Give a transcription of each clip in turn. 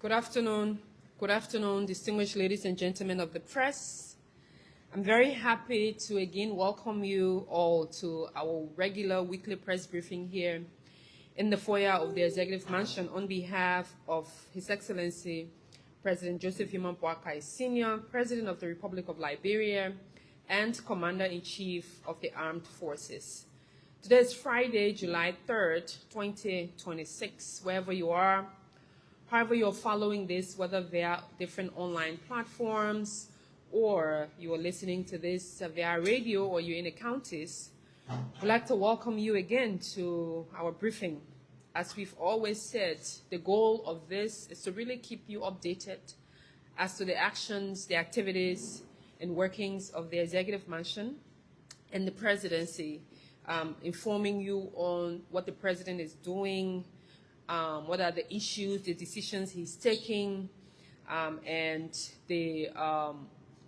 Good afternoon. Good afternoon, distinguished ladies and gentlemen of the press. I'm very happy to again welcome you all to our regular weekly press briefing here in the foyer of the Executive Mansion on behalf of His Excellency President Joseph Yuma Boakai Sr., President of the Republic of Liberia, and Commander-in-Chief of the Armed Forces. Today is Friday, July 3rd, 2026. Wherever you are, however you're following this, whether via different online platforms or you're listening to this via radio or you're in the counties, we'd like to welcome you again to our briefing. As we've always said, the goal of this is to really keep you updated as to the actions, the activities, and workings of the Executive Mansion and the Presidency, informing you on what the President is doing, what are the issues, the decisions he's taking, and the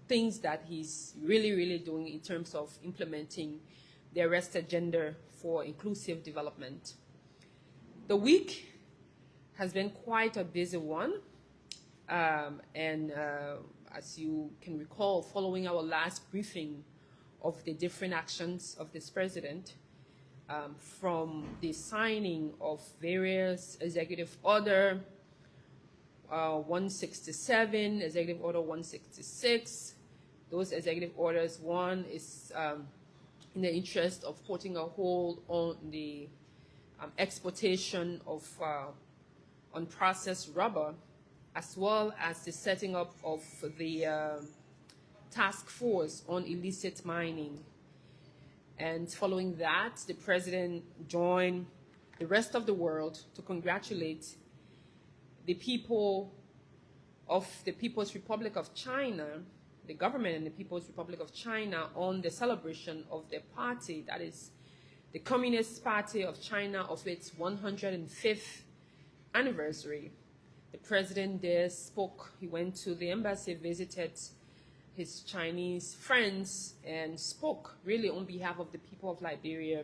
things that he's really doing in terms of implementing the arrest agenda for inclusive development. The week has been quite a busy one, and as you can recall, following our last briefing of the different actions of this president, from the signing of various executive order 167, executive order 166. Those executive orders, one is in the interest of putting a hold on the exportation of unprocessed rubber, as well as the setting up of the task force on illicit mining. And following that, the president joined the rest of the world to congratulate the people of the People's Republic of China, the government and the People's Republic of China, on the celebration of their party, that is the Communist Party of China, of its 105th anniversary. The president there spoke. He went to the embassy, visited his Chinese friends, and spoke really on behalf of the people of Liberia,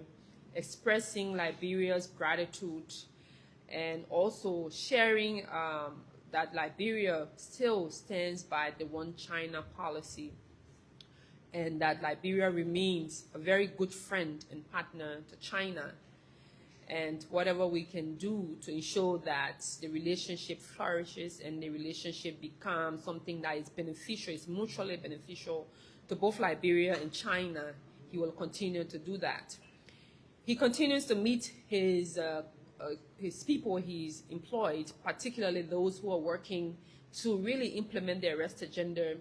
expressing Liberia's gratitude and also sharing that Liberia still stands by the One China policy, and that Liberia remains a very good friend and partner to China, and whatever we can do to ensure that the relationship flourishes and the relationship becomes something that is beneficial, is mutually beneficial to both Liberia and China, he will continue to do that. He continues to meet his people he's employed, particularly those who are working to really implement the arrest agenda,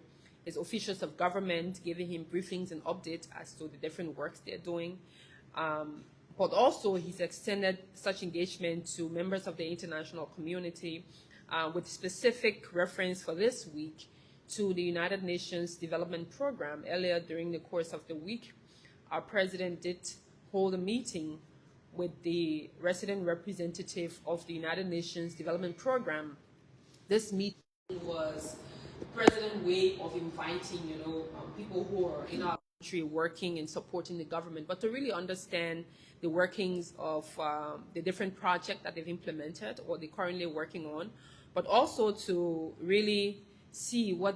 his officials of government, giving him briefings and updates as to the different works they're doing. But also he's extended such engagement to members of the international community, with specific reference for this week to the United Nations Development Program. Earlier during the course of the week, our president did hold a meeting with the resident representative of the United Nations Development Program. This meeting was the president's way of inviting, people who are in our country working and supporting the government, but to really understand the workings of the different projects that they've implemented or they're currently working on, but also to really see what,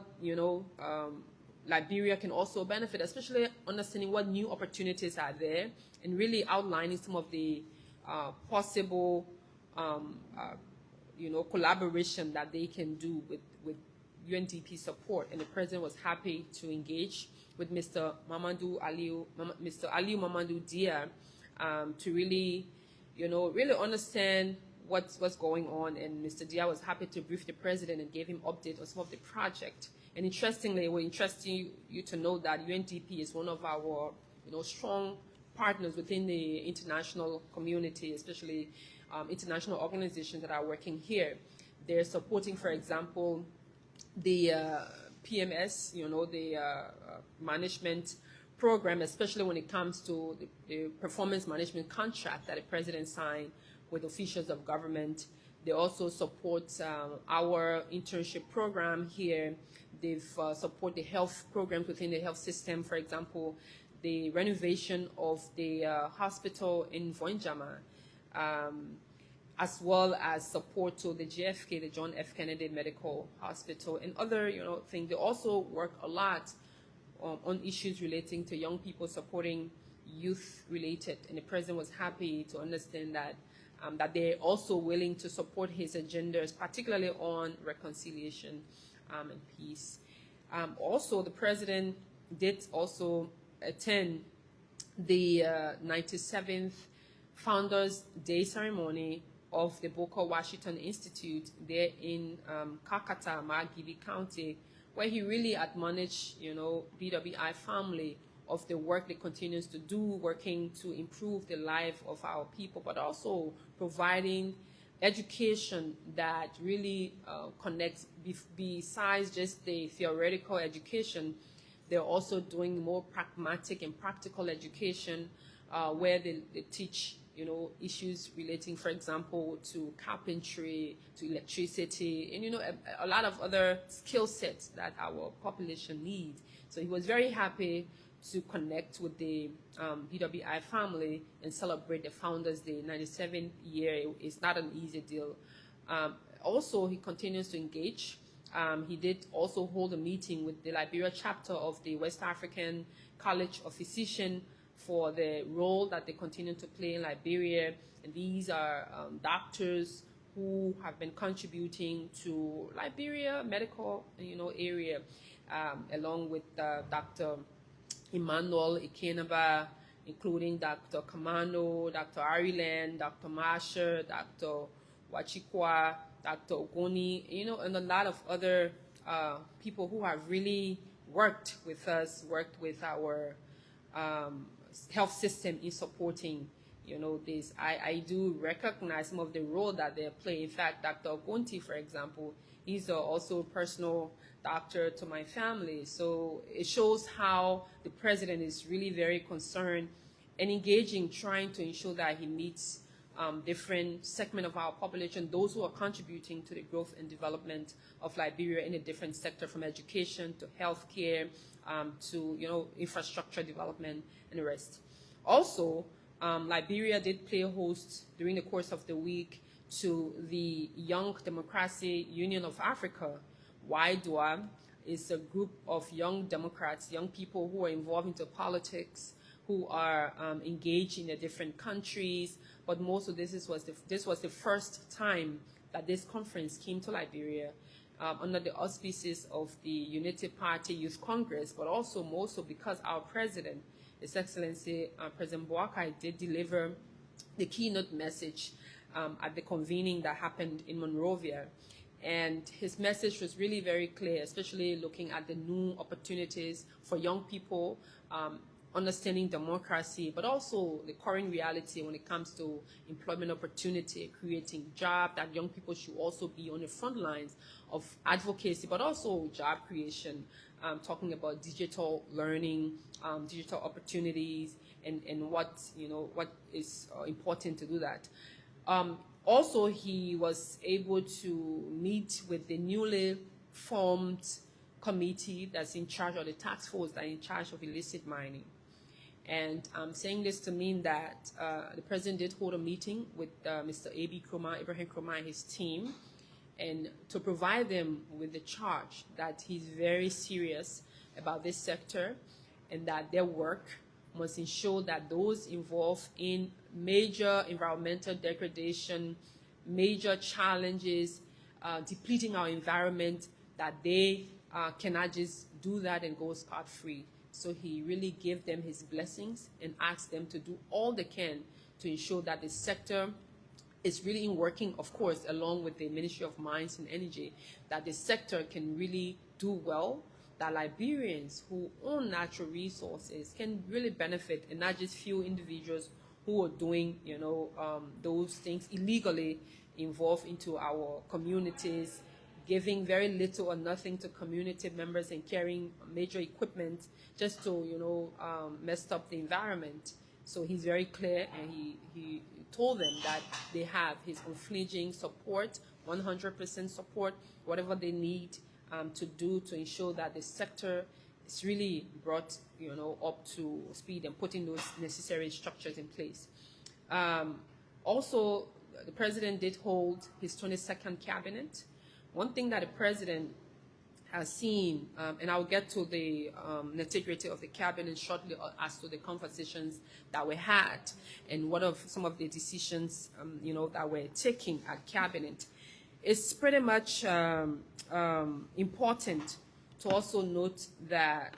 Liberia can also benefit, especially understanding what new opportunities are there and really outlining some of the possible, collaboration that they can do with UNDP support. And the president was happy to engage with Mr. Aliu Mamadou Dia, to really, really understand what's going on. And Mr. Dia was happy to brief the president and gave him update on some of the project. And interestingly, we're interesting you to know that UNDP is one of our, strong partners within the international community, especially international organizations that are working here. They're supporting, for example, the PMS, the management program, especially when it comes to the performance management contract that the president signed with officials of government. They also support our internship program here. They've support the health programs within the health system. For example, the renovation of the hospital in Voinjama, as well as support to the JFK, the John F. Kennedy Medical Hospital, and other, things. They also work a lot on issues relating to young people, supporting youth related. And the president was happy to understand that that they're also willing to support his agendas, particularly on reconciliation and peace. Also, the president did also attend the 97th Founders Day ceremony of the Booker Washington Institute there in Kakata, Margibi County, where he really admonished, BWI family of the work they continues to do, working to improve the life of our people, but also providing education that really connects besides just the theoretical education. They're also doing more pragmatic and practical education where they teach, issues relating, for example, to carpentry, to electricity, and, a lot of other skill sets that our population needs. So he was very happy to connect with the BWI family and celebrate the Founders Day. 97th year is not an easy deal. Also, he continues to engage. He did also hold a meeting with the Liberia chapter of the West African College of Physicians for the role that they continue to play in Liberia. And these are doctors who have been contributing to Liberia medical, area, along with Dr. Emmanuel Ikenaba, including Dr. Kamano, Dr. Ariland, Dr. Marsha, Dr. Wachikwa, Dr. Ogoni, and a lot of other people who have really worked with us, worked with our health system in supporting, this. I do recognize some of the role that they play. In fact, Dr. Ogunti, for example, he's also a personal doctor to my family. So it shows how the president is really very concerned and engaging, trying to ensure that he meets different segment of our population, those who are contributing to the growth and development of Liberia in a different sector, from education to healthcare to infrastructure development and the rest. Also, Liberia did play host during the course of the week to the Young Democracy Union of Africa. YDUA is a group of young Democrats, young people who are involved into politics, who are engaged in the different countries. But most of this was the first time that this conference came to Liberia under the auspices of the Unity Party Youth Congress, but also because our president, His Excellency President Boakai, did deliver the keynote message at the convening that happened in Monrovia. And his message was really very clear, especially looking at the new opportunities for young people, understanding democracy, but also the current reality when it comes to employment opportunity, creating jobs, that young people should also be on the front lines of advocacy, but also job creation, talking about digital learning, digital opportunities, and what is important to do that. Also, he was able to meet with the newly formed committee that's in charge, or the task force that's in charge of illicit mining. And I'm saying this to mean that the president did hold a meeting with Mr. Ibrahim Kroma and his team, and to provide them with the charge that he's very serious about this sector, and that their work must ensure that those involved in major environmental degradation, major challenges, depleting our environment, that they cannot just do that and go scot-free. So he really gave them his blessings and asked them to do all they can to ensure that the sector is really working, of course, along with the Ministry of Mines and Energy, that the sector can really do well, that Liberians who own natural resources can really benefit, and not just few individuals who are doing, those things illegally, involved into our communities, giving very little or nothing to community members and carrying major equipment just to, mess up the environment. So he's very clear, and he told them that they have his unflinching support, 100% support, whatever they need to do to ensure that the sector is really brought, up to speed, and putting those necessary structures in place. Also, the president did hold his 22nd cabinet. One thing that the president has seen, and I'll get to the nitty-gritty of the cabinet shortly as to the conversations that we had and what of some of the decisions, that we're taking at cabinet. It's pretty much important to also note that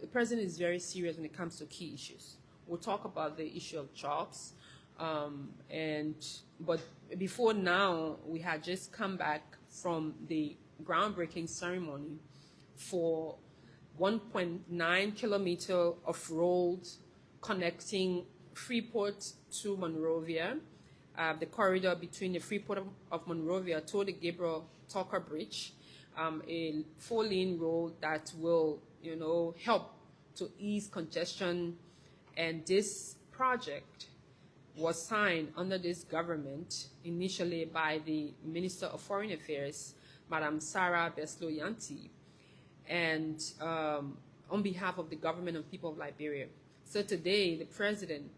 the president is very serious when it comes to key issues. We'll talk about the issue of jobs, but before now, we had just come back from the groundbreaking ceremony for 1.9 kilometer of road connecting Freeport to Monrovia, the corridor between the Freeport of Monrovia to the Gabriel Tucker Bridge, a 4-lane road that will, help to ease congestion. And this project was signed under this government initially by the Minister of Foreign Affairs, Madam Sarah Beslo-Yanti, and on behalf of the government and people of Liberia. So today, the president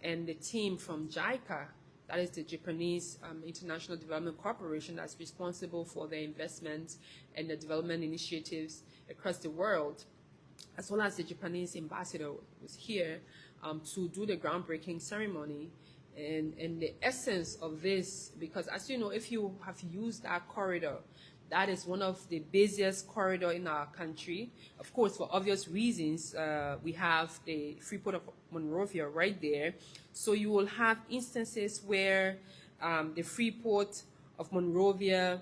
and the team from JICA, that is the Japanese International Development Corporation that's responsible for the investments and the development initiatives across the world, as well as the Japanese ambassador was here to do the groundbreaking ceremony. And the essence of this, because as you know, if you have used that corridor, that is one of the busiest corridor in our country. Of course, for obvious reasons, we have the Freeport of Monrovia right there. So you will have instances where the Freeport of Monrovia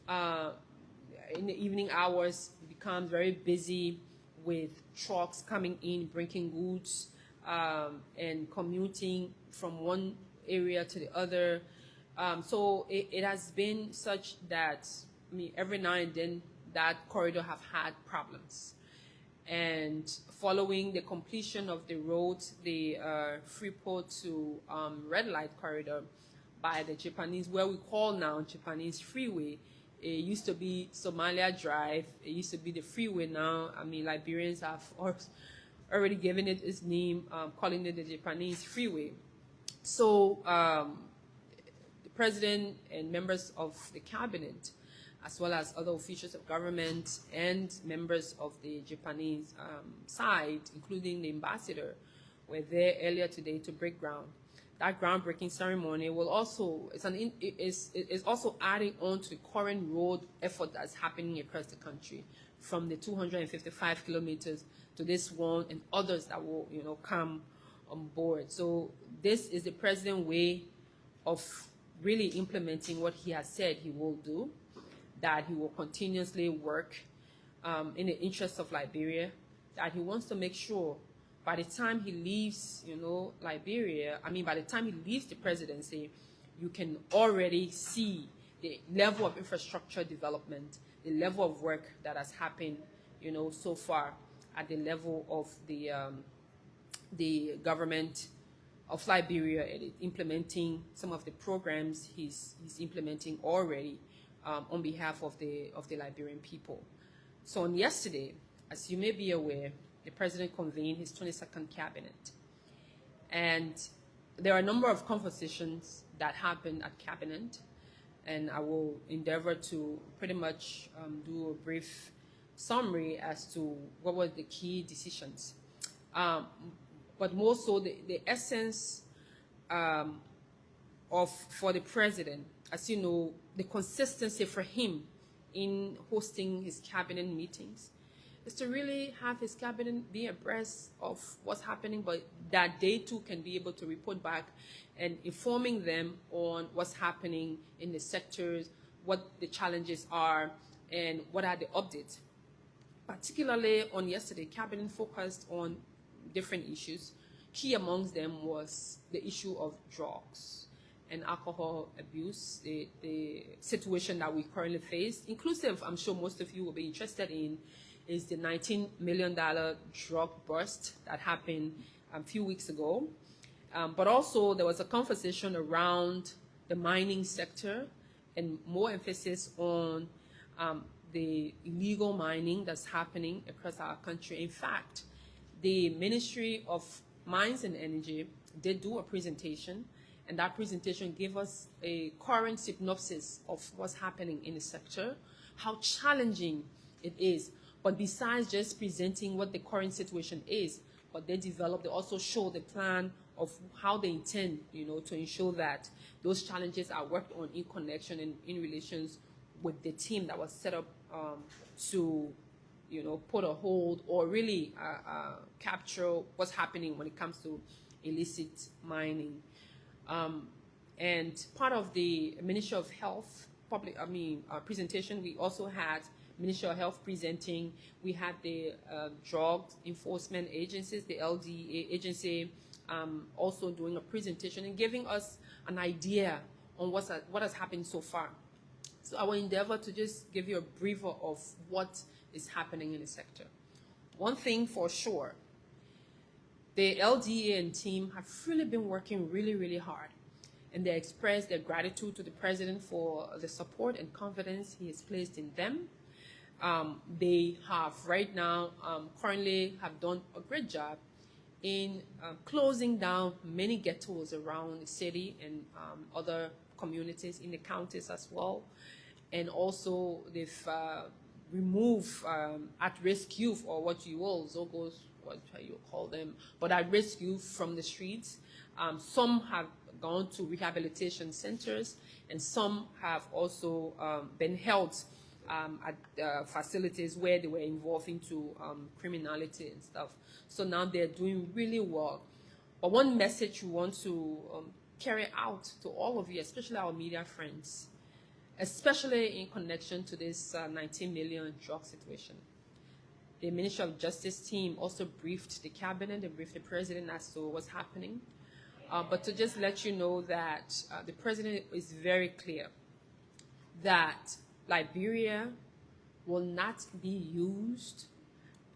in the evening hours becomes very busy with trucks coming in, bringing goods, and commuting from one area to the other. So it has been such that, every now and then that corridor have had problems. And following the completion of the road, the Freeport to Red Light corridor by the Japanese, where we call now Japanese Freeway, it used to be Somalia Drive. It used to be the freeway now. Liberians have already given it its name, calling it the Japanese Freeway. So the president and members of the cabinet, as well as other officials of government and members of the Japanese side, including the ambassador, were there earlier today to break ground. That groundbreaking ceremony will also is also adding on to the current road effort that's happening across the country, from the 255 kilometers to this one and others that will come on board. So this is the president's way of really implementing what he has said he will do, that he will continuously work in the interest of Liberia, that he wants to make sure by the time he leaves, Liberia, by the time he leaves the presidency, you can already see the level of infrastructure development, the level of work that has happened, so far at the level of the government of Liberia, implementing some of the programs he's implementing already on behalf of the Liberian people. So on yesterday, as you may be aware, the president convened his 22nd cabinet. And there are a number of conversations that happened at cabinet, and I will endeavor to pretty much do a brief summary as to what were the key decisions. But more so the essence for the president, as you know, the consistency for him in hosting his cabinet meetings is to really have his cabinet be abreast of what's happening, but that they too can be able to report back and informing them on what's happening in the sectors, what the challenges are, and what are the updates. Particularly on yesterday, cabinet focused on different issues. Key amongst them was the issue of drugs and alcohol abuse, the situation that we currently face, inclusive, I'm sure most of you will be interested in, is the $19 million drug bust that happened a few weeks ago. But also there was a conversation around the mining sector and more emphasis on the illegal mining that's happening across our country. In fact, the Ministry of Mines and Energy did do a presentation, and that presentation gave us a current synopsis of what's happening in the sector, how challenging it is. But besides just presenting what the current situation is, what they developed, they also show the plan of how they intend, to ensure that those challenges are worked on in connection and in relations with the team that was set up to, put a hold or really capture what's happening when it comes to illicit mining. And part of the Ministry of Health presentation, we also had Ministry of Health presenting. We had the drug enforcement agencies, the LDA agency, also doing a presentation and giving us an idea on what has happened so far. So I will endeavor to just give you a briefer of what is happening in the sector. One thing for sure, the LDA and team have really been working really, really hard, and they express their gratitude to the president for the support and confidence he has placed in them. They have right now, currently have done a great job in closing down many ghettos around the city and other communities in the counties as well. And also they've removed at-risk youth, or what you will, Zogos, what you call them, but at-risk youth from the streets. Some have gone to rehabilitation centers, and some have also been held at facilities where they were involved into criminality and stuff. So now they're doing really well. But one message we want to carry out to all of you, especially our media friends, especially in connection to this 19 million drug situation. The Ministry of Justice team also briefed the cabinet and briefed the president as to what's happening. But to just let you know that the president is very clear that Liberia will not be used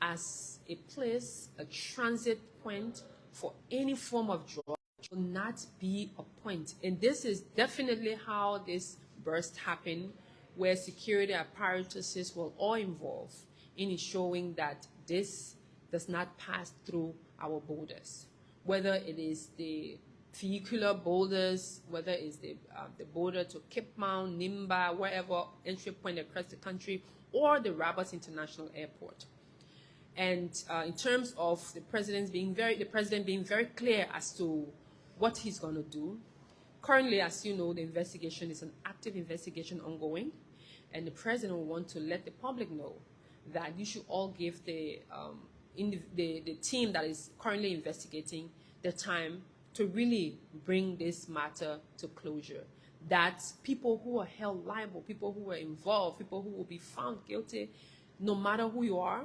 as a place, a transit point for any form of drug. It will not be a point. And this is definitely how this burst happened, where security apparatuses will all involve in ensuring that this does not pass through our borders, whether it is the vehicular borders, whether it's the border to Cape Mount, Nimba, wherever entry point across the country, or the Rabat International Airport. And in terms of the president being very clear as to what he's going to do. Currently, as you know, the investigation is an active investigation ongoing, and the president will want to let the public know that you should all give the team that is currently investigating the time to really bring this matter to closure. That people who are held liable, people who were involved, people who will be found guilty, no matter who you are,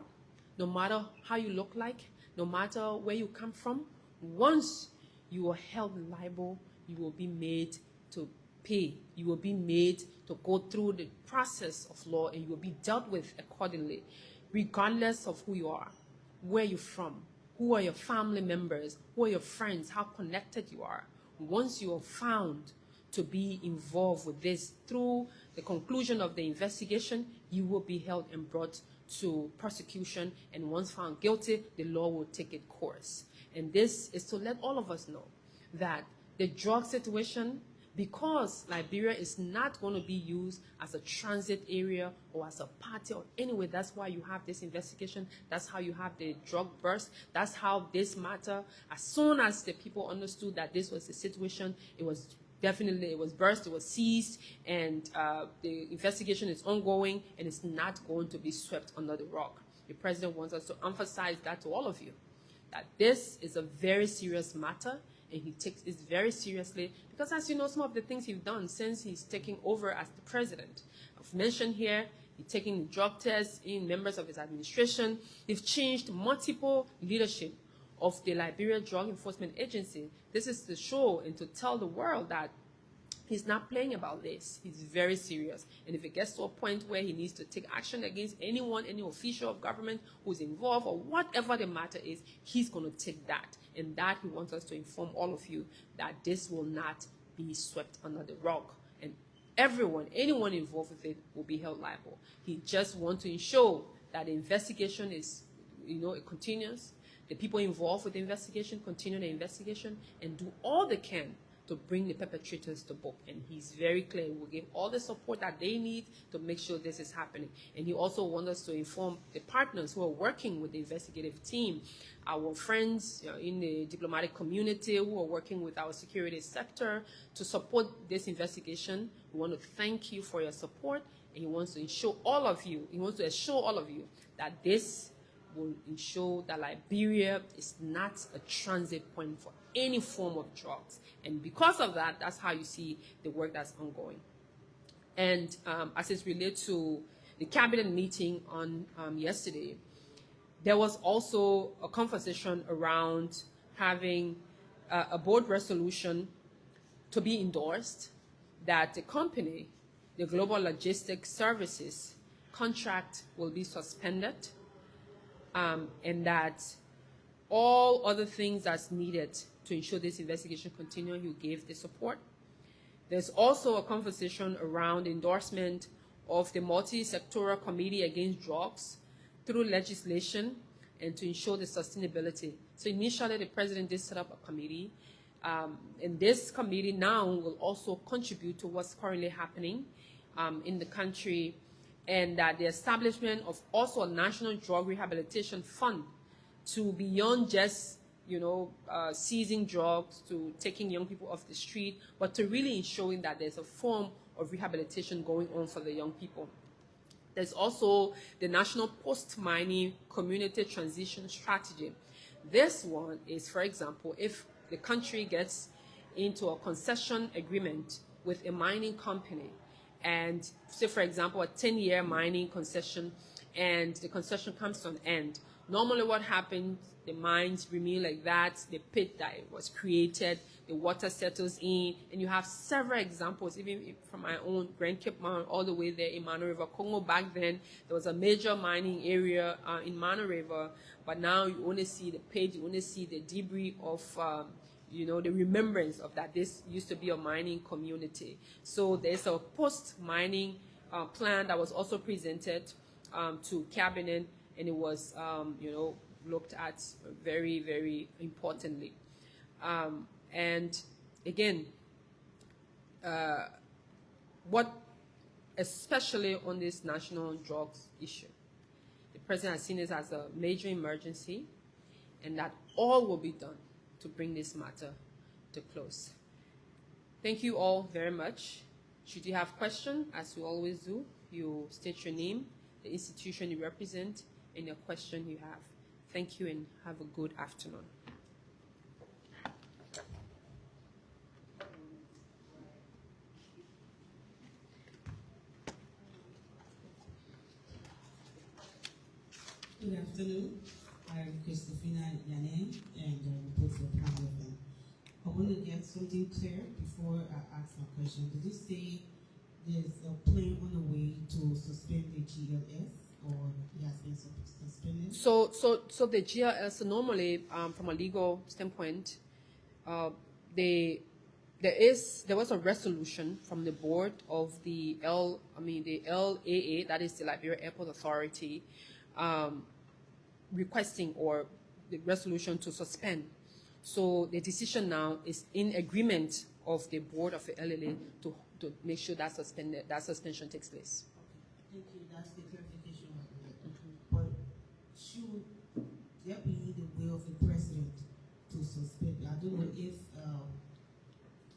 no matter how you look like, no matter where you come from, once you are held liable, you will be made to pay. You will be made to go through the process of law, and you will be dealt with accordingly, regardless of who you are, where you're from, who are your family members, who are your friends, how connected you are. Once you are found to be involved with this through the conclusion of the investigation, you will be held and brought to prosecution, and once found guilty, the law will take its course. And this is to let all of us know that the drug situation, because Liberia is not going to be used as a transit area or as a party or anyway, that's why you have this investigation. That's how you have the drug burst. That's how this matter, as soon as the people understood that this was the situation, it was burst, it was seized, and the investigation is ongoing, and it's not going to be swept under the rug. The president wants us to emphasize that to all of you, that this is a very serious matter, and he takes it very seriously, because as you know, some of the things he's done since he's taking over as the president. I've mentioned here, he's taking drug tests in members of his administration. They've changed multiple leadership of the Liberia Drug Enforcement Agency. This is to show and to tell the world that he's not playing about this. He's very serious. And if it gets to a point where he needs to take action against anyone, any official of government who's involved, or whatever the matter is, he's going to take that. And that he wants us to inform all of you that this will not be swept under the rug. And everyone, anyone involved with it will be held liable. He just wants to ensure that the investigation is, it continues. The people involved with the investigation continue the investigation and do all they can to bring the perpetrators to book. And he's very clear. He will give all the support that they need to make sure this is happening. And he also wants us to inform the partners who are working with the investigative team, our friends in the diplomatic community who are working with our security sector to support this investigation. We want to thank you for your support, and he wants to assure all of you that this will ensure that Liberia is not a transit point for any form of drugs. And because of that, that's how you see the work that's ongoing. And as it relates to the cabinet meeting on yesterday, there was also a conversation around having a board resolution to be endorsed that the company, the Global Logistics Services contract, will be suspended, and that all other things that's needed to ensure this investigation continue, you gave the support. There's also a conversation around endorsement of the Multi-Sectoral Committee Against Drugs through legislation and to ensure the sustainability. So initially, the president did set up a committee, and this committee now will also contribute to what's currently happening in the country, and that the establishment of also a national drug rehabilitation fund to beyond just seizing drugs, to taking young people off the street, but to really ensuring that there's a form of rehabilitation going on for the young people. There's also the National Post-Mining Community Transition Strategy. This one is, for example, if the country gets into a concession agreement with a mining company, and say, for example, a 10-year mining concession, and the concession comes to an end. Normally what happens, the mines remain like that, the pit that was created, the water settles in, and you have several examples, even from my own Grand Cape Mine all the way there in Mana River, Congo. Back then, there was a major mining area in Mana River, but now you only see the pit, you only see the debris of the remembrance of that this used to be a mining community. So there's a post-mining plan that was also presented to cabinet, and it was, looked at very, very importantly. And again, what, especially on this national drugs issue, the president has seen this as a major emergency, and that all will be done to bring this matter to close. Thank you all very much. Should you have questions, as we always do, you state your name, the institution you represent, and the question you have. Thank you, and have a good afternoon. Good afternoon. I'm Christopina Yane, and I report for Panel. I want to get something clear before I ask my question. Did you say there's a plan on the way to suspend the GLS, or it has been suspended? So the GLS, normally, from a legal standpoint, there was a resolution from the board of the LAA, that is the Liberia Airport Authority, requesting or the resolution to suspend. So the decision now is in agreement of the board of the LLA to make sure that suspension takes place. Okay, thank you. That's the clarification right there. But should there be the will of the president to suspend? I don't know if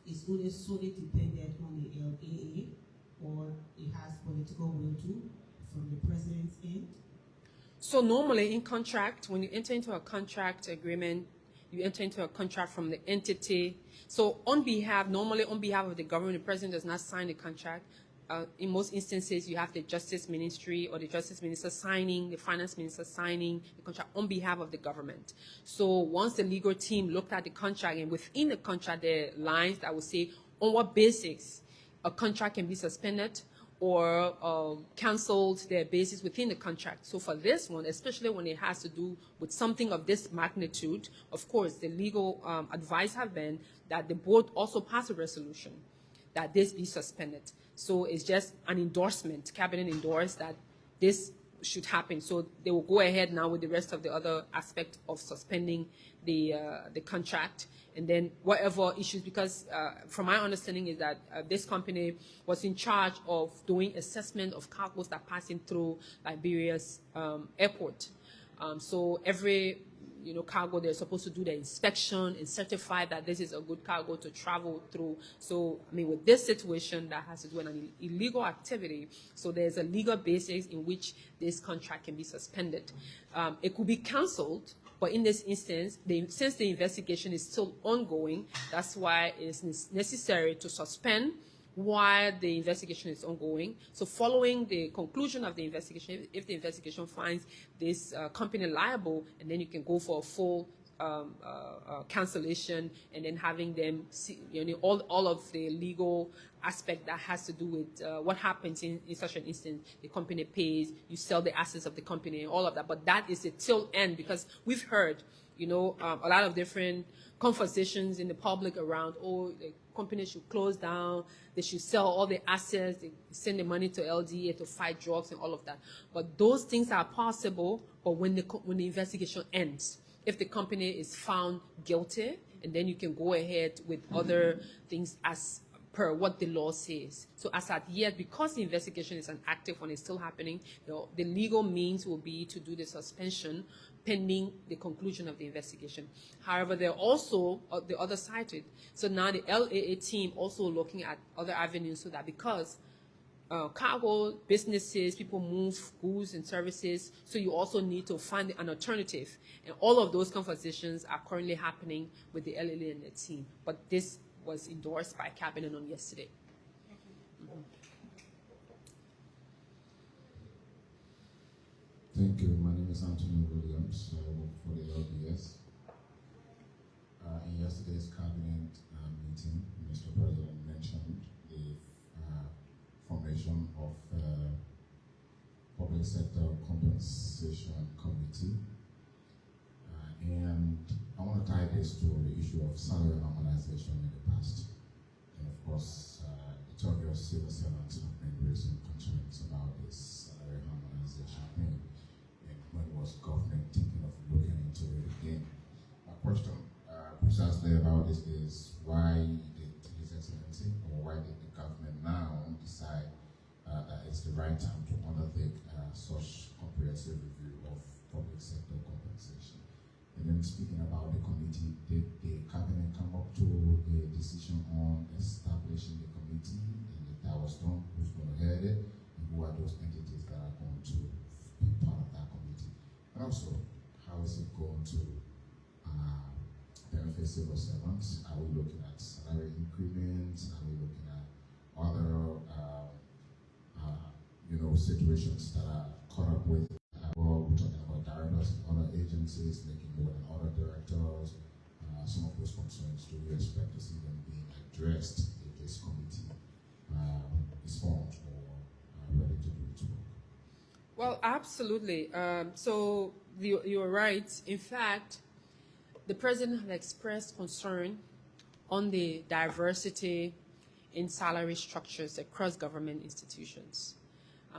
it's only solely dependent on the LAA, or it has political will too from the president's end. So normally in contract, when you enter into a contract agreement, you enter into a contract from the entity. So normally on behalf of the government, the president does not sign the contract. In most instances, you have the Justice Ministry or the Justice Minister signing, the Finance Minister signing the contract on behalf of the government. So once the legal team looked at the contract, and within the contract, there are lines that will say on what basis a contract can be suspended or canceled, their basis within the contract. So for this one, especially when it has to do with something of this magnitude, of course, the legal advice have been that the board also pass a resolution that this be suspended. So it's just an endorsement, cabinet endorsed that this should happen. So they will go ahead now with the rest of the other aspect of suspending the contract, and then whatever issues, because from my understanding is that this company was in charge of doing assessment of cargoes that are passing through Liberia's airport. So every cargo, they're supposed to do the inspection and certify that this is a good cargo to travel through. So, I mean, with this situation that has to do with an illegal activity, so there's a legal basis in which this contract can be suspended. It could be canceled, but in this instance, since the investigation is still ongoing, that's why it's necessary to suspend while the investigation is ongoing. So following the conclusion of the investigation, if the investigation finds this company liable, and then you can go for a full cancellation, and then having them see, all of the legal aspect that has to do with what happens in such an instance. The company pays, you sell the assets of the company, and all of that. But that is a till end, because we've heard, a lot of different conversations in the public around, the companies should close down, they should sell all the assets, they send the money to LDA to fight drugs and all of that. But those things are possible, but when the investigation ends, if the company is found guilty, and then you can go ahead with other things as per what the law says. So as at yet, because the investigation is an active one, it's still happening, the legal means will be to do the suspension pending the conclusion of the investigation. However, there are also the other side to it. So now the LAA team also looking at other avenues, so that because cargo businesses, people move goods and services, so you also need to find an alternative. And all of those conversations are currently happening with the LAA and the team. But this was endorsed by Cabinet on yesterday. Thank you. My name is Anthony Williams. I work for the LDS. In yesterday's cabinet meeting, Mr. President mentioned the formation of Public Sector Compensation Committee. And I want to tie this to the issue of salary harmonization in the past. And of course, it's obvious civil servants have been raising concerns about this salary harmonization thing. When was government thinking of looking into it again? My question precisely about this is, why did His Excellency, or why did the government now decide that it's the right time to undertake such comprehensive review of public sector compensation? And then speaking about the committee, did the cabinet come up to a decision on establishing the committee? And if that was done, who's going to head it? And who are those entities that are going to be part of that committee? And also, how is it going to benefit civil servants? Are we looking at salary increments? Are we looking at other, situations that are caught up with? We're talking about directors in other agencies making more than other directors. Some of those concerns, do we expect to see them being addressed if this committee is formed or ready to do its work? Well, absolutely. So you're right. In fact, the president has expressed concern on the diversity in salary structures across government institutions,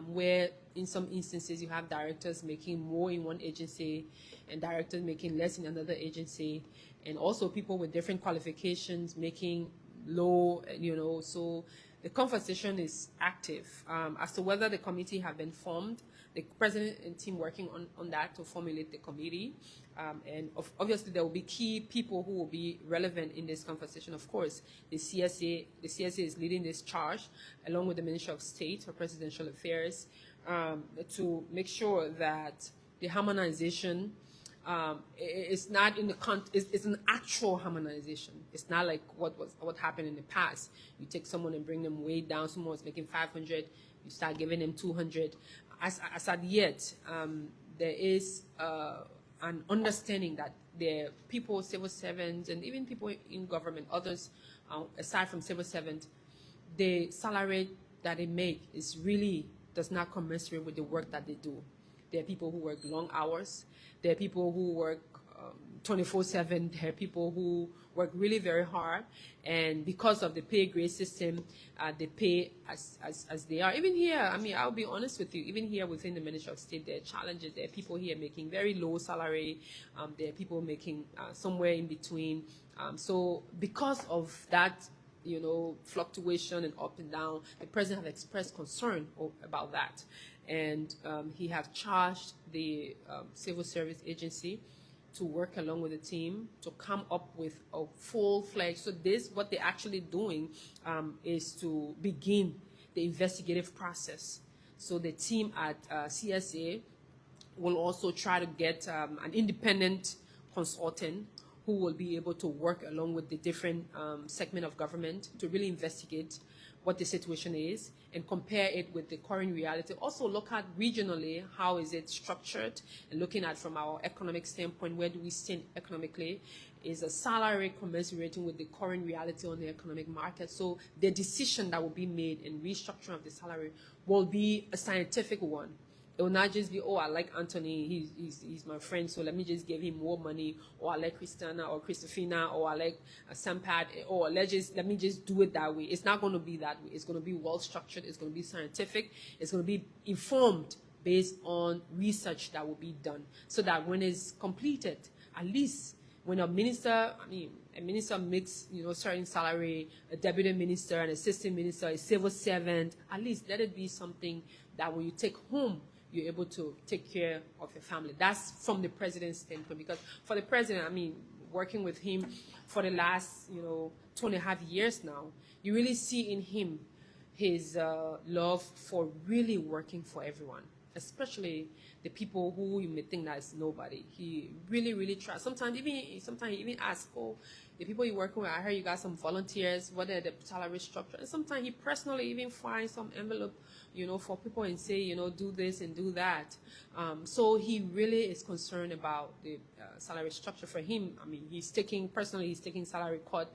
where in some instances you have directors making more in one agency and directors making less in another agency, and also people with different qualifications making low, so the conversation is active as to whether the committee have been formed. The president and team working on that to formulate the committee. And obviously there will be key people who will be relevant in this conversation. Of course, the CSA is leading this charge along with the Ministry of State for Presidential Affairs to make sure that the harmonization is not in the it's an actual harmonization. It's not like what happened in the past. You take someone and bring them way down. Someone was making 500, you start giving them 200. As at yet, there is an understanding that there are people, civil servants, and even people in government, others aside from civil servants, the salary that they make does not commensurate with the work that they do. There are people who work long hours. There are people who work 24/7. There are people who work really very hard, and because of the pay grade system, they pay as they are. Even here, I mean, I'll be honest with you, even here within the Ministry of State, there are challenges. There are people here making very low salary. There are people making somewhere in between. So because of that, fluctuation and up and down, the president have expressed concern about that. And he have charged the Civil Service Agency to work along with the team to come up with a full-fledged. So what they're actually doing is to begin the investigative process. So the team at CSA will also try to get an independent consultant who will be able to work along with the different segment of government to really investigate what the situation is and compare it with the current reality. Also look at regionally, how is it structured, and looking at from our economic standpoint, where do we stand economically? Is a salary commensurating with the current reality on the economic market? So the decision that will be made in restructuring of the salary will be a scientific one. It will not just be, oh, I like Anthony, he's my friend, so let me just give him more money, or I like Christiana or Christofina, or I like Sampad, or let me just do it that way. It's not going to be that way. It's going to be well structured. It's going to be scientific. It's going to be informed based on research that will be done, so that when it's completed, at least when a minister makes, certain salary, a deputy minister, an assistant minister, a civil servant, at least let it be something that when you take home, you're able to take care of your family. That's from the president's standpoint, because for the president, working with him for the last, 2.5 years now, you really see in him his love for really working for everyone, especially the people who you may think that is nobody. He really, really tries. Sometimes he even asks, oh, the people you're working with, I heard you got some volunteers, what are the salary structure? And sometimes he personally even finds some envelope, for people and say, do this and do that. So he really is concerned about the salary structure. For him, he's taking salary cut,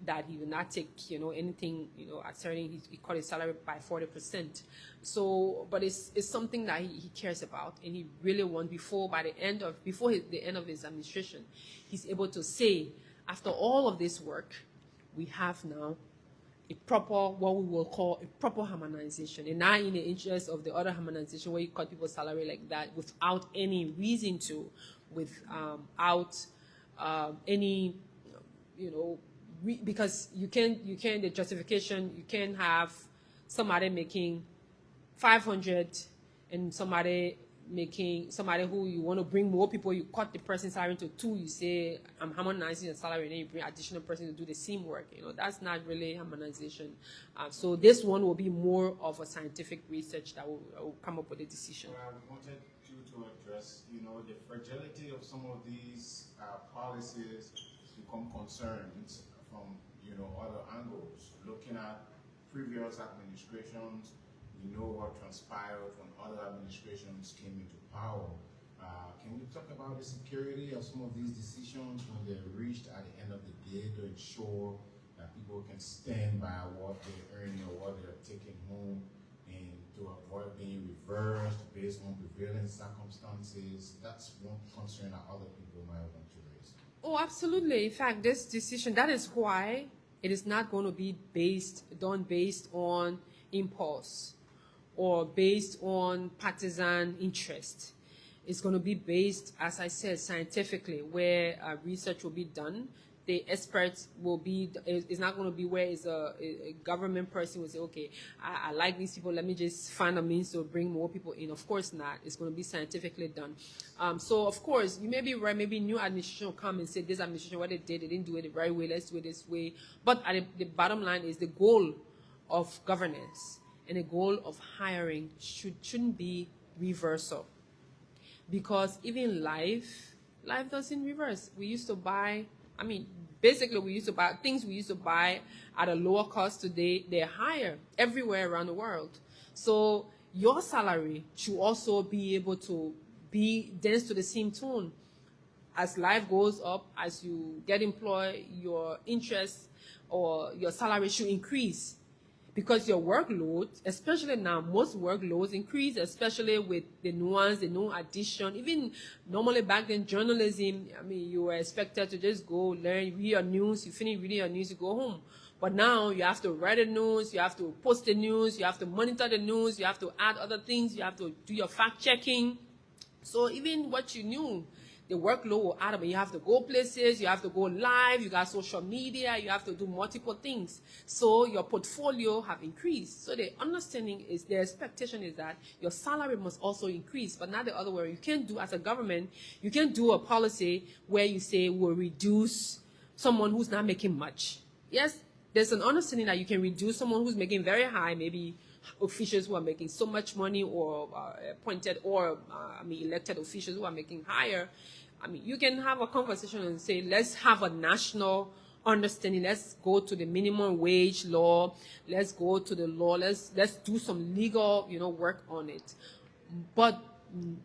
that he will not take, anything, asserting he cut his salary by 40%. So, but it's something that he cares about, and he really wants before the end of his administration, he's able to say, after all of this work, we have now a proper, what we will call a proper harmonization, and not in the interest of the other harmonization where you cut people's salary like that without any reason to, without any, because you can't the justification, you can't have somebody making 500 and somebody who you want to bring more people, you cut the person's salary into 2, you say, I'm harmonizing the salary, and then you bring additional person to do the same work. That's not really harmonization. So this one will be more of a scientific research that will come up with a decision. Well, I wanted you to address, the fragility of some of these policies become concerns from, other angles. Looking at previous administrations, we know what transpired when other administrations came into power. Can you talk about the security of some of these decisions when they're reached at the end of the day to ensure that people can stand by what they earn or what they're taking home, and to avoid being reversed based on prevailing circumstances? That's one concern that other people might want to raise. Oh, absolutely. In fact, this decision, that is why it is not going to be done based on impulse or based on partisan interest. It's going to be based, as I said, scientifically, where research will be done. The experts will be, it's not going to be where it's a government person will say, okay, I like these people, let me just find a means to bring more people in. Of course not. It's going to be scientifically done. So, of course, you may be right, maybe new administration will come and say, this administration, what they didn't do it the right way, let's do it this way. But the bottom line is the goal of governance and the goal of hiring shouldn't be reversal. Because even life doesn't reverse. We used to buy, basically we used to buy things we used to buy at a lower cost today, they're higher everywhere around the world. So your salary should also be able to dance to the same tune. As life goes up, as you get employed, your interest or your salary should increase. because your workload, especially now, most workloads increase, especially with the nuance, the new addition. Even normally back then, journalism, I mean, you were expected to just go learn, read your news, you finish reading your news, you go home. But now you have to write the news, you have to post the news, you have to monitor the news, you have to add other things, you have to do your fact checking. So even what you knew, the workload will add up, and you have to go places, you have to go live, you got social media, you have to do multiple things. So your portfolio have increased. So the understanding is, the expectation is that your salary must also increase, but not the other way. You can't do, as a government, you can't do a policy where you say we'll reduce someone who's not making much. Yes, there's an understanding that you can reduce someone who's making very high, maybe officials who are making so much money, or appointed or elected officials who are making higher. I mean, you can have a conversation and say, let's have a national understanding. Let's go to the minimum wage law. Let's go to the law. Let's do some legal, work on it. But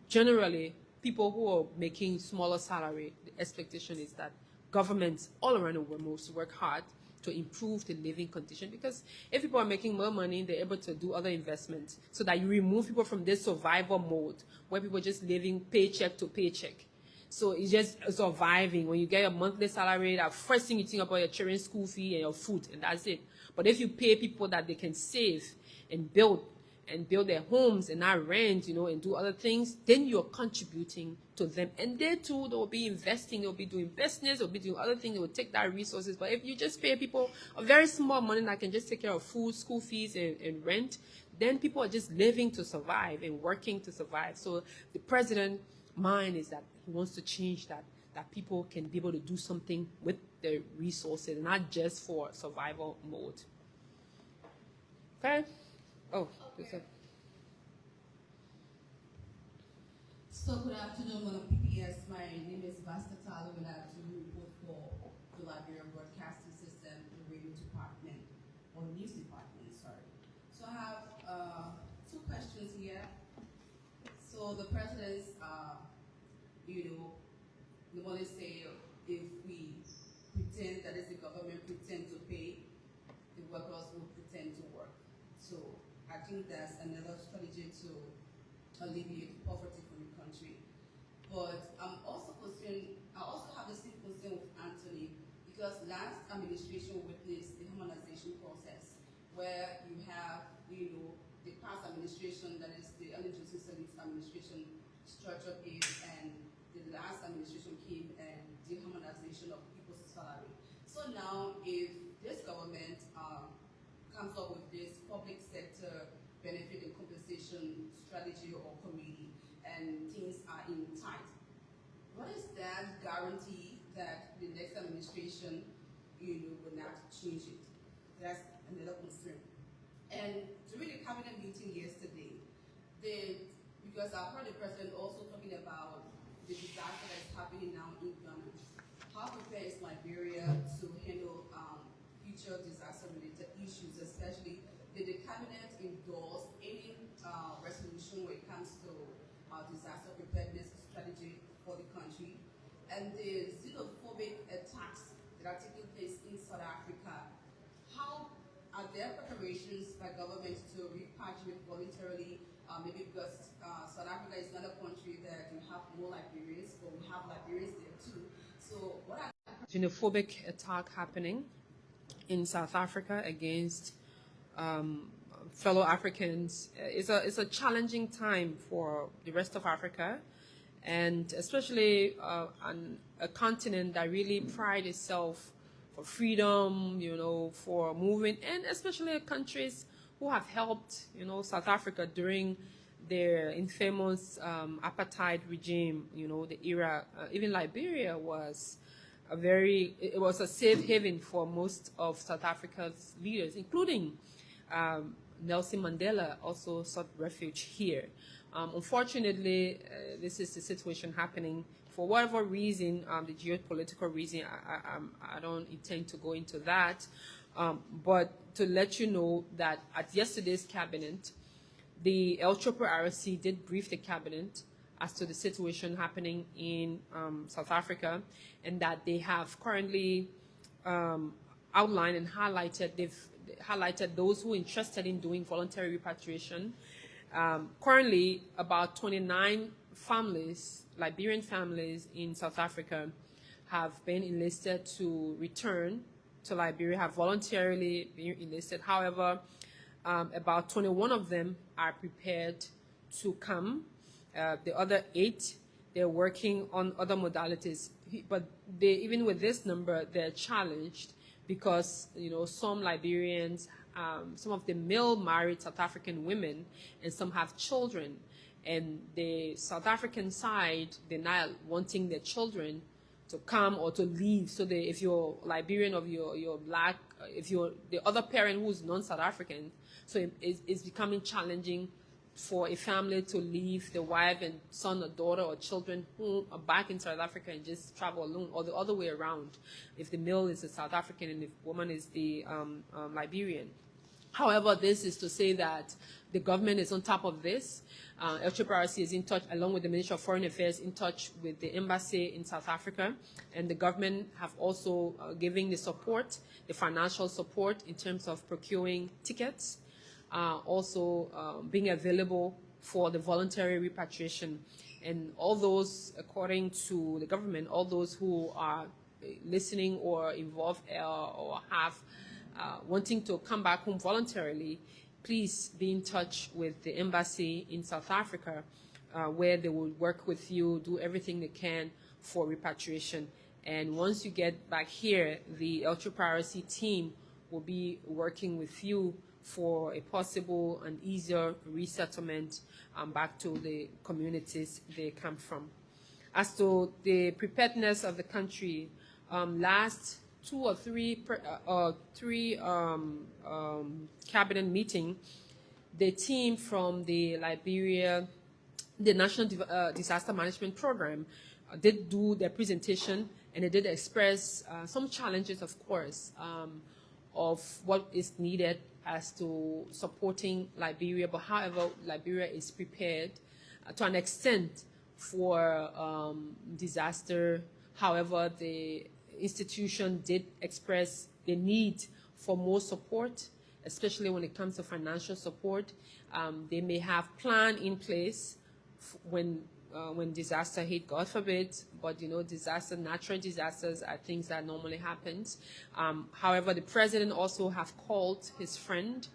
generally, people who are making smaller salary, the expectation is that governments all around the world must work hard to improve the living condition, because if people are making more money, they're able to do other investments, so that you remove people from this survival mode where people are just living paycheck to paycheck. So it's just surviving. When you get your monthly salary, that first thing you think about your children's school fee and your food, and that's it. But if you pay people that they can save and build their homes and not rent, and do other things, then you're contributing to them. And they too, they'll be investing, they'll be doing business, they'll be doing other things, they will take that resources. But if you just pay people a very small money that can just take care of food, school fees, and rent, then people are just living to survive and working to survive. So the president's mind is that he wants to change that people can be able to do something with their resources, not just for survival mode. Okay? Oh, okay. So good afternoon, one of PPS. My name is Vasta Talo, and I do report for the Liberian Broadcasting System, the radio department, or news department, sorry. So I have two questions here. So the president's, the one is say if we pretend, that is the government pretend to pay, the workers will pretend to work. So I think that's another strategy to alleviate poverty from the country. But I'm also concerned, I also have the same concern with Anthony, because last administration witnessed the harmonization process, where you have, the past administration, that is the Ellen Johnson Sirleaf's administration, structured it, and the last administration came and did harmonization of people's salary. So now, if this government comes up with this public sector benefit and compensation strategy or committee, and things are in tight, what is that guarantee that the next administration, will not change it? That's another concern. And during the cabinet meeting yesterday, because I heard the president also talking about the disaster that's happening now in Ghana, how prepared is Liberia to handle future disaster-related issues, especially did the cabinet endorse any resolution when it comes to disaster preparedness strategy for the country? And the xenophobic attacks that are taking place in South Africa, how are there preparations by government to repatriate voluntarily? Maybe because South Africa is not a country that you have more Liberians, but we have Liberians there too. So what are xenophobic attack happening in South Africa against fellow Africans? It's a challenging time for the rest of Africa, and especially on a continent that really prides itself for freedom, for moving, and especially countries who have helped, South Africa during their infamous apartheid regime, the era. Even Liberia was it was a safe haven for most of South Africa's leaders, including Nelson Mandela also sought refuge here. Unfortunately, this is the situation happening. For whatever reason, the geopolitical reason, I don't intend to go into that. But to let you know that at yesterday's cabinet, the LRRC did brief the cabinet as to the situation happening in South Africa, and that they have currently outlined and highlighted highlighted those who are interested in doing voluntary repatriation. Currently, about 29 families, Liberian families in South Africa, have been enlisted to return to Liberia, have voluntarily been enlisted. However, about 21 of them are prepared to come. The other 8, they're working on other modalities. But even with this number, they're challenged because, some Liberians, some of the male married South African women, and some have children. And the South African side, they're not wanting their children to come or to leave. So if you're Liberian or you're black, if you're the other parent who's non-South African, so it's becoming challenging for a family to leave the wife and son or daughter or children who are back in South Africa and just travel alone, or the other way around, if the male is a South African and the woman is the Liberian. However, this is to say that the government is on top of this. LRRC is in touch, along with the Ministry of Foreign Affairs, in touch with the embassy in South Africa. And the government have also given the support, the financial support in terms of procuring tickets, also being available for the voluntary repatriation. And all those, according to the government, all those who are listening or involved or have wanting to come back home voluntarily, please be in touch with the embassy in South Africa, where they will work with you, do everything they can for repatriation. And once you get back here, the LRRC team will be working with you for a possible and easier resettlement back to the communities they come from. As to the preparedness of the country, last 2 or 3 cabinet meeting, the team from the Liberia, the National Disaster Management Program, did do their presentation, and they did express some challenges, of course, of what is needed as to supporting Liberia. But however, Liberia is prepared to an extent for disaster. However, the institution did express the need for more support, especially when it comes to financial support. They may have plan in place when disaster hit, God forbid, but natural disasters are things that normally happens. However, the president also have called his friend.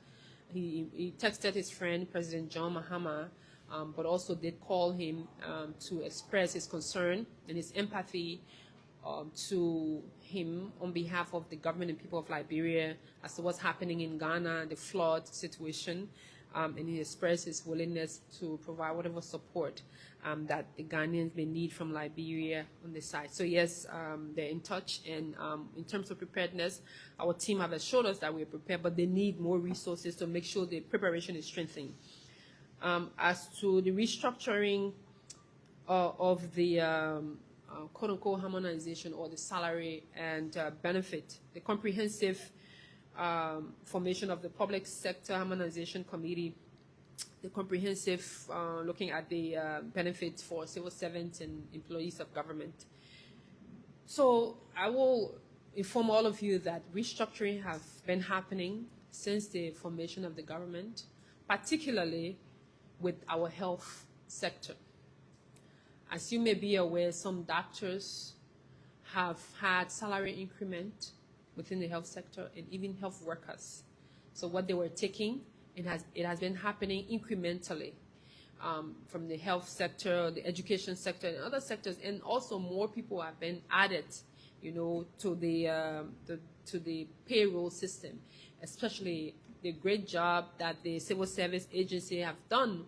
He texted his friend, President John Mahama, but also did call him to express his concern and his empathy to him on behalf of the government and people of Liberia as to what's happening in Ghana, the flood situation, and he expressed his willingness to provide whatever support that the Ghanaians may need from Liberia on this side. So yes, they're in touch, and in terms of preparedness, our team have assured us that we're prepared, but they need more resources to make sure the preparation is strengthened. As to the restructuring of the quote-unquote harmonization or the salary and benefit, the comprehensive formation of the Public Sector Harmonization Committee, the comprehensive looking at the benefits for civil servants and employees of government. So I will inform all of you that restructuring have been happening since the formation of the government, particularly with our health sector. As you may be aware, some doctors have had salary increment within the health sector, and even health workers. So what they were taking, it has been happening incrementally from the health sector, the education sector, and other sectors, and also more people have been added, to the payroll system, especially the great job that the civil service agency have done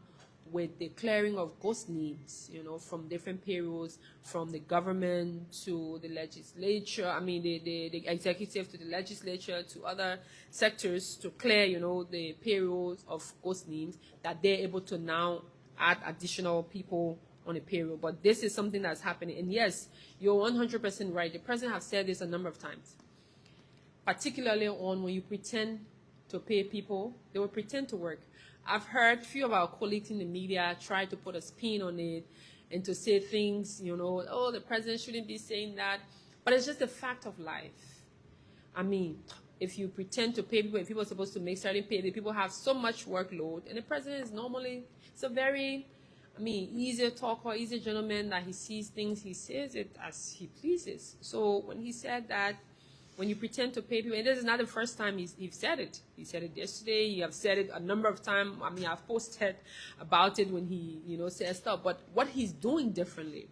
with the clearing of ghost names, from different payrolls, from the government to the legislature, the executive to the legislature to other sectors to clear, the payrolls of ghost names, that they're able to now add additional people on the payroll. But this is something that's happening. And yes, you're 100% right. The president has said this a number of times, particularly on when you pretend to pay people, they will pretend to work. I've heard a few of our colleagues in the media try to put a spin on it and to say things, the president shouldn't be saying that. But it's just a fact of life. if you pretend to pay people and people are supposed to make certain pay, the people have so much workload, and the president is normally, it's a very, easier talker, easier gentleman, that he sees things, he says it as he pleases. So when he said that, when you pretend to pay people, and this is not the first time he's said it. He said it yesterday. He have said it a number of times. I've posted about it when he, says stuff. But what he's doing differently,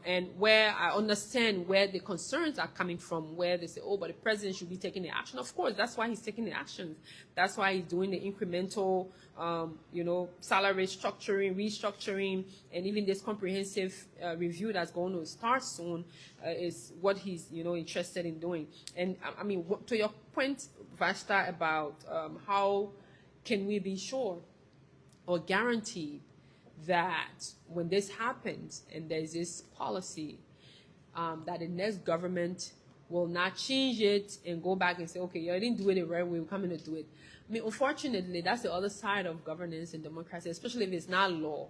and where I understand where the concerns are coming from, where they say, oh, but the president should be taking the action. Of course, that's why he's taking the actions. That's why he's doing the incremental, salary restructuring, and even this comprehensive review that's going to start soon is what he's, interested in doing. And to your point, Vashta, about how can we be sure or guarantee that when this happens and there's this policy, that the next government will not change it and go back and say, okay, you didn't do it the right way, we're coming to do it. Unfortunately, that's the other side of governance and democracy, especially if it's not law.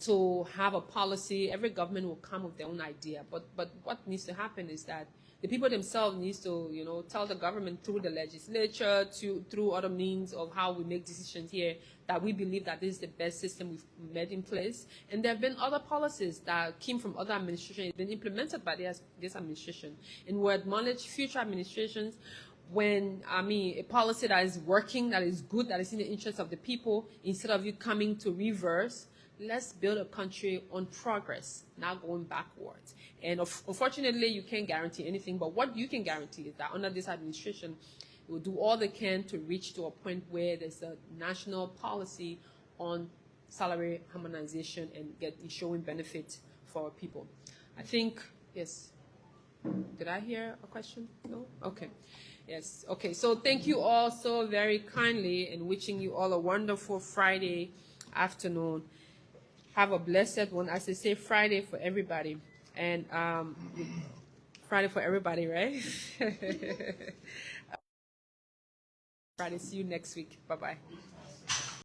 To have a policy, every government will come with their own idea. But what needs to happen is that the people themselves needs to, tell the government through the legislature, through other means of how we make decisions here, that we believe that this is the best system we've made in place. And there have been other policies that came from other administrations, been implemented by this administration. And we acknowledge future administrations when, a policy that is working, that is good, that is in the interest of the people, instead of you coming to reverse. Let's build a country on progress, not going backwards. And unfortunately, you can't guarantee anything, but what you can guarantee is that under this administration, it will do all they can to reach to a point where there's a national policy on salary harmonization and showing benefit for our people. I think, yes. Did I hear a question? No? Okay. Yes. Okay. So thank you all so very kindly, and wishing you all a wonderful Friday afternoon. Have a blessed one. As they say, Friday for everybody. And Friday for everybody, right? Friday. See you next week. Bye-bye.